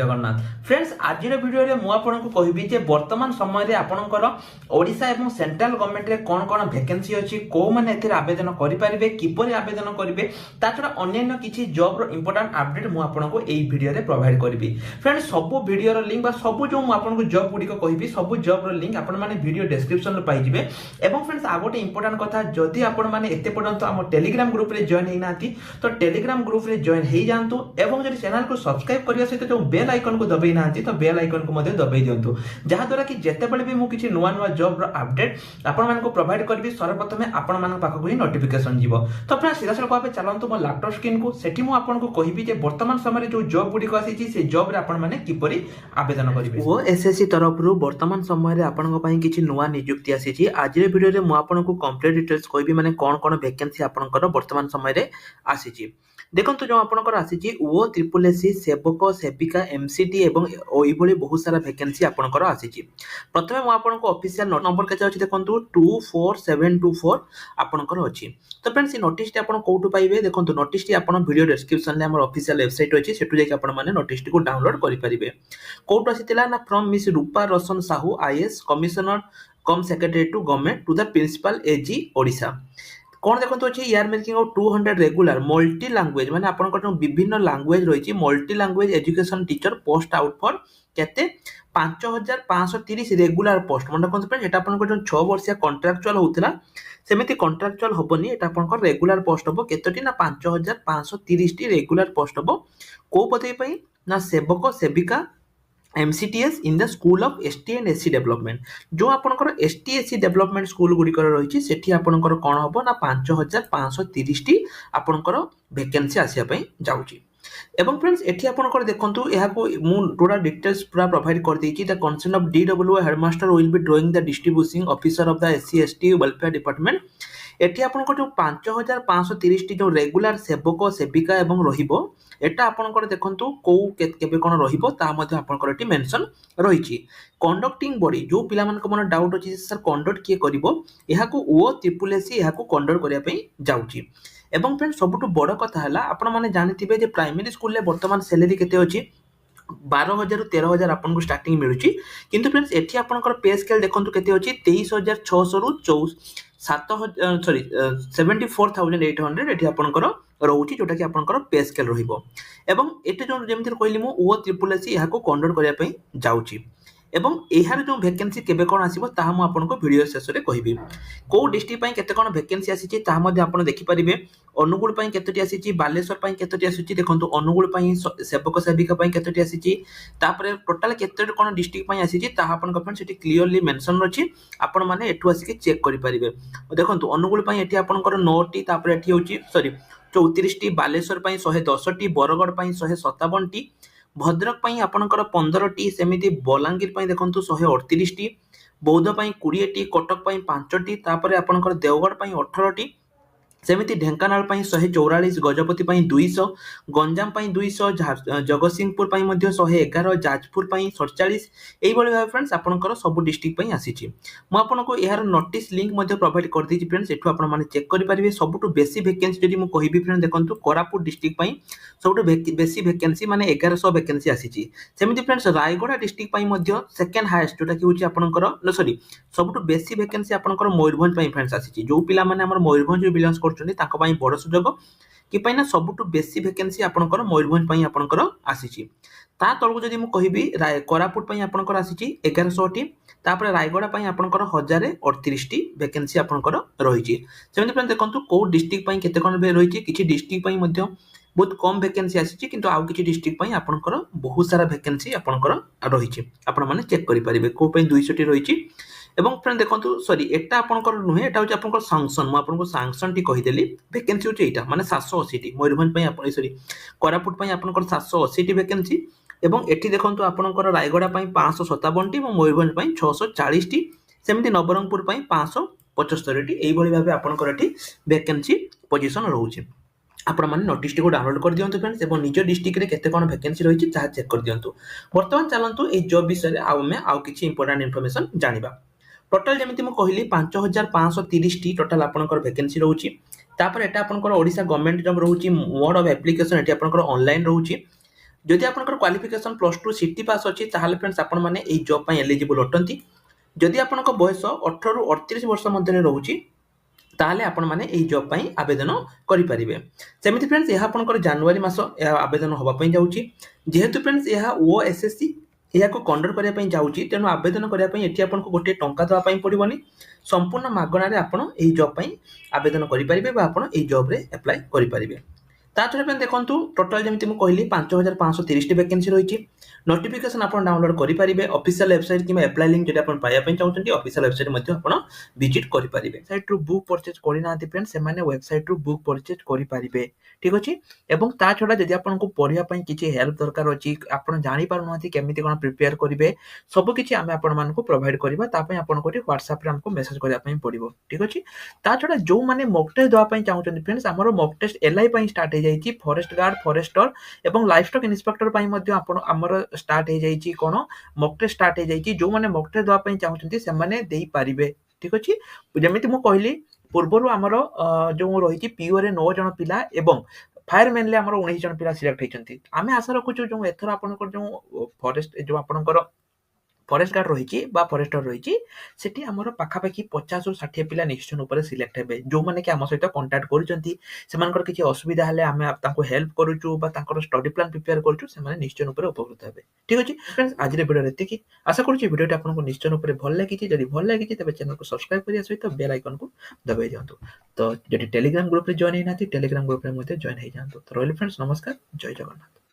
Jagannath friends आज video रे मु आपनको कहबी जे वर्तमान समय रे आपनकर ओडिशा एवं सेंट्रल गवर्नमेंट रे कोन कोन वैकेंसी अछि को माने एथिर आवेदन करि परिबे किपरि आवेदन करिवे ता छडा अन्य किछि जॉब रो इंपोर्टेंट अपडेट मु आपनको एई वीडियो रे प्रोवाइड करबी फ्रेंड्स सब वीडियो रो लिंक बा सब जो मु आपनको जॉब गुडी को कहबी सब जॉब रो लिंक आपन माने वीडियो डिस्क्रिप्शन रे पाइ जिवे एवं फ्रेंड्स आ गोटे इंपोर्टेंट कथा जदि आपन माने एते पर्यंत हम टेलीग्राम ग्रुप रे जॉइन हेनाती तो टेलीग्राम ग्रुप रे जॉइन हे जानतु एवं जदि चैनल को सब्सक्राइब करिया सहित जो बेल आइकन को दबाई ना तो बेल आइकन को दबाई दिंतु जहाँ द्वारा कि जिते बड़े भी मुझे नुआ नुआ जॉब रो अपडेट आपण मानको प्रोवाइड करबी सर्वप्रथमे आपण मानक पाखक ही नोटिफिकेशन जीवो तो फ्रेंड्स सीधा सलख भाबे चलंतु मो लैपटॉप स्क्रीन को सेठी मु आपण को कहबी जे वर्तमान समय जो जॉब गुडी को आसी से जॉब रे आपण माने किपरि आवेदन करिवे ओ एसएससी तरफ रु वर्तमान समय रे आपण को पई किछि नुआ नियुक्ति आसी छी आज रे वीडियो रे मु आपण को कंप्लीट डिटेल्स कहबी माने कोन कोन वैकेंसी आपण को वर्तमान समय रे आसी छी देखंतु जो आपनकर आसी छी ओ ट्रिपल एससी सेवक सेविका एमसीटी एवं ओई भली बहुत सारा वैकेंसी आपनकर आसी छी प्रथमे मु आपनको ऑफिशियल नंबर केते अछि देखंतु 24724 आपनकर अछि तो फ्रेंड्स ई नोटिस टी आपन कोठु पाइबे देखंतु नोटिस टी आपन वीडियो डिस्क्रिप्शन ले हमर ऑफिशियल वेबसाइट अछि सेटु जे आपन माने नोटिस टी को डाउनलोड करि परिबे कोठु आसीतिला ना from miss Rupa Roshan Sahu IAS commissioner cum secretary to government to the principal AG Odisha कौन देखो यार making of 200 regular multi language माने आपन विभिन्न लैंग्वेज रही multi language education teacher post out for केते 5530 रेगुलर पोस्ट मन देखो फ्रेंड्स एटा आपन जो 6 वर्षिया कॉन्ट्रैक्चुअल होतला सेमिति कॉन्ट्रैक्चुअल होबनी एटा आपन रेगुलर पोस्ट हो केतोटी ना 5530 टी रेगुलर पोस्ट हो को पदवी पई ना सेवक सेविका MCTS in the school of ST and SC development जो आपनकर ST SC डेवलपमेंट स्कूल गुडी कर रही सेठी आपनकर कोन हबो ना 5530 टी आपनकर वैकेंसी आसिया पई जाउची एवं फ्रेंड्स एठी आपनकर देखंतु एहा को मु टोटल डिटेल्स पूरा प्रोवाइड कर देची the concern of DWO headmaster will be drawing the distributing officer of the SC ST welfare department एठी आपनकर जो 5530 टी जो रेगुलर सेवक सेविका एवं रहिबो एटा आपनकर देखंतु को केबे कोन रहिबो ता मध्ये आपनकर एटी मेंशन रहिछि कंडक्टिंग बॉडी जो पिला मन को मन डाउट अछि सर कंडक्ट के करिवो एहा को ओ ट्रिपल एससी एहा को कंडक्ट करिया पई जाउछि एवं फ्रेंड सबटु बड़ कथा हला आपण माने जानिथिबे जे प्राइमरी स्कूल ले वर्तमान सैलरी केते अछि 12000 रु 13000 आपन को स्टार्टिंग मिलुछि किंतु फ्रेंड्स एठी आपनकर पे स्केल देखंतु केते अछि 23600 रु 74800 एठी आपनकर रहउछि जोटा कि आपनकर पे स्केल रहिबो एवं एटे जो जेमति कहली मु ओ ट्रिपल एससी यहा को कंडक्ट करिया पई जाउछि एवं एहार जो वैकेंसी केबे कोन आसीबो ताहा मु आपनको वीडियो शेष रे कहिबी को डिस्ट्रिक्ट पई केते कोन वैकेंसी आसीछि ताहा मध्ये आपण देखि परिबे अनुगुल पई केतेटी आसीछि बालेश्वर पई केतेटी आसीछि देखंतु अनुगुल पई सेवक सेविका पई केतेटी आसीछि तापरे टोटल केतेटी कोन डिस्ट्रिक्ट पई आसीछि ताहा आपण फ्रेंड सेठी क्लियरली मेंशन अछि आपण माने एठु आसी के चेक करि परिबे देखंतु अनुगुल पई एठी आपणकर 9 टी तापरे एठी होछि सॉरी 34 टी बालेश्वर पई 110 टी बरगड़ पई 157 टी भद्रक पई आपणकर 15 टी सेमिति बलांगीर पई देखंतु 138 टी बौद्ध पई 20 टी कटक पई 5 टी तापरे आपणकर देवगढ़ पई 18 टी सेमिति ढेंकानाल पई 144 गजपति पई 200 गंजाम पई 200 जगतसिंहपुर पई मध्ये 111 जाजपुर पई 47 एई बळी भाई फ्रेंड्स आपनकर सब डिस्ट्रिक्ट पई आसीची मु आपनको एहार नोटिस लिंक मध्ये प्रोवाइड कर देची फ्रेंड्स एठु आपण माने चेक करि परिबे सबटु बेसी वैकेंसी जदि मु कहिबी फ्रेंड देखंतु कोरापुट डिस्ट्रिक्ट पई सबटु बेसी वैकेंसी माने 1100 वैकेंसी आसीची सेमिति फ्रेंड्स रायगढ़ डिस्ट्रिक्ट पई मध्ये सेकंड हाईएस्ट जोटा कि होची आपनकर सॉरी सबटु बेसी वैकेंसी आपनकर मयूरभंज पई फ्रेंड्स आसीची जो पिला माने हमर मयूरभंज बिलोंग्स ताको पई बड़ सुजोग कि पई ना सबटु बेसी वैकेंसी आपनकर मयूरभंज पई आपनकर आसीची ता तळगु जदि मु कहिबी कोरापुट पई आपनकर आसीची 1100 टी तापर रायगढ़ पई आपनकर 1038 टी वैकेंसी आपनकर रहिची सेमति फ्रेंड देखंतु को डिस्ट्रिक्ट पई केते कोन रहिची किछि डिस्ट्रिक्ट पई मध्ये बहुत कम वैकेंसी आसीची किंतु आउ किछि डिस्ट्रिक्ट पई आपनकर बहुत सारा वैकेंसी आपनकर रहिची आपण माने चेक करि परिबे को पई 200 टी रहिची एवं फ्रेंड देखंतु सॉरी एटा आपनकर नुहे एटा होची आपनकर सैंक्शन मु आपनको सैंक्शन टी कहि देली वैकेंसी होची एटा माने 780 टी मयूरभंज पई आपण सॉरी कोरापुट पई आपनकर 780 टी वैकेंसी एवं एठी देखंतु आपनकर रायगढ़ पई 557 टी एवं मयूरभंज पई 640 टी सेमिति नवरंगपुर पई 575 टी एई भली भाबे आपनकर एठी वैकेंसी पोजीशन रहउची आपण माने नोटिस को डाउनलोड कर दियंतु फ्रेंड्स एवं निज डिस्ट्रिक्ट रे केते कोन वैकेंसी रहिछि ताहा चेक कर दियंतु वर्तमान चलंतु ए जॉब विषय रे आउ किछि इंपोर्टेंट इंफॉर्मेशन जानिबा टोटल जेमिति मु कहली 5530 टी टोटल आपनकर वैकेंसी रहउछि तापर एटा आपनकर ओडिसा गवर्नमेंट जॉब रहउछि मोड ऑफ एप्लीकेशन एटी आपनकर ऑनलाइन रहउछि जदि आपनकर क्वालिफिकेशन +2 सिटी पास अछि ताहाले फ्रेंड्स आपण माने एई जॉब पई एलिजिबल अटंती। जदि आपनक बयस 18 रु 38 वर्ष मध्यरे रहुची ताहले आपण माने एई जॉब पई आवेदन करि परिबे। सेमिति फ्रेंड्स यहा आपनकर जनवरी मास यहा आवेदन होबा पई जाउची। जेहेतु फ्रेंड्स यहा ओएसएससी यहा को कंडक्ट करिया पई जाउची तेनु आवेदन करिया पई एठी आपनको गोटे टंका दवा पई पडिबोनी। संपूर्ण मागणा रे आपण एई जॉब पई आवेदन करि परिबे बा आपण एई जॉब रे अप्लाई करि परिबे। ता छडा फ्रेंड देखंतु टोटल जेमिति मु कहली 5530 टी वैकेंसी रहिची। नोटिफिकेशन आपण डाउनलोड करि परिबे ऑफिशियल वेबसाइट किमा अप्लाई लिंक जदि आपण पाया पई चाहउछन्ती ऑफिशियल वेबसाइट मध्ये आपण विजिट करि परिबे। साइट रु बुक परचेज करि नांती फ्रेंड से माने वेबसाइट रु बुक परचेज करि परिबे। ठीक अछि एवं ता छडा जदि आपनको पढिया पई किछि हेल्प दरकार अछि आपण जानि पारु नांती केमिति कोन प्रिपेयर करिवे सब किछि आमे आपण मानको प्रोवाइड करबा ता पई आपण कोठी WhatsApp रे हमको मेसेज करिया पई पडिबो। ठीक अछि ता छडा जो माने मॉक टेस्ट दवा पई चाहउछन्ती फ्रेंड्स हमरो मॉक टेस्ट एलआई पई स्टार्ट हे जाईची फॉरेस्ट गार्ड फॉरेस्टर एवं लाइफ स्टॉक इंस्पेक्टर पई मध्ये आपण हमरो स्टार्ट हे जाईची कोन मॉक टेस्ट स्टार्ट हे जाईची जो माने मॉक टेस्ट दवा पई चाहउछन्ती से माने देई पारिबे। ठीक अछि जेमिति मु कहली पूर्वरु हमरो जो रहिची पीओ रे 9 जण पिला एवं फायरमैन ले हमरो 19 जण पिला सिलेक्ट हेचंती। आमे आशा रखुछु जो एथर आपनकर जो फॉरेस्ट जो आपनकर फॉरेस्ट गार्ड रहिची बा फॉरेस्टर रहिची सेठी हमरो पाखापाखी 50 रु 60 पिला निश्चय ऊपर सिलेक्ट हेबे जो माने कि हम सहित कांटेक्ट करूचंती सेमानकर किछि असुविधा हले आमे तांको हेल्प करूचु बा तांकर स्टडी प्लान प्रिपेयर करूचु से माने निश्चय ऊपर उपकृत हेबे। ठीक अछि फ्रेंड्स आज रे वीडियो एतिकी आशा करूची वीडियोटी आपनको निश्चय ऊपर भल लागिछि जदि भल लागिछि तबे चैनल को सब्सक्राइब करिया सहित बेल आइकन को दबाइ दियंतु। तो जदि टेलीग्राम ग्रुप रे जॉइन हे नाथि टेलीग्राम ग्रुप रे मध्ये जॉइन हे जांतु। तो रोयल फ्रेंड्स नमस्कार जय जगन्नाथ।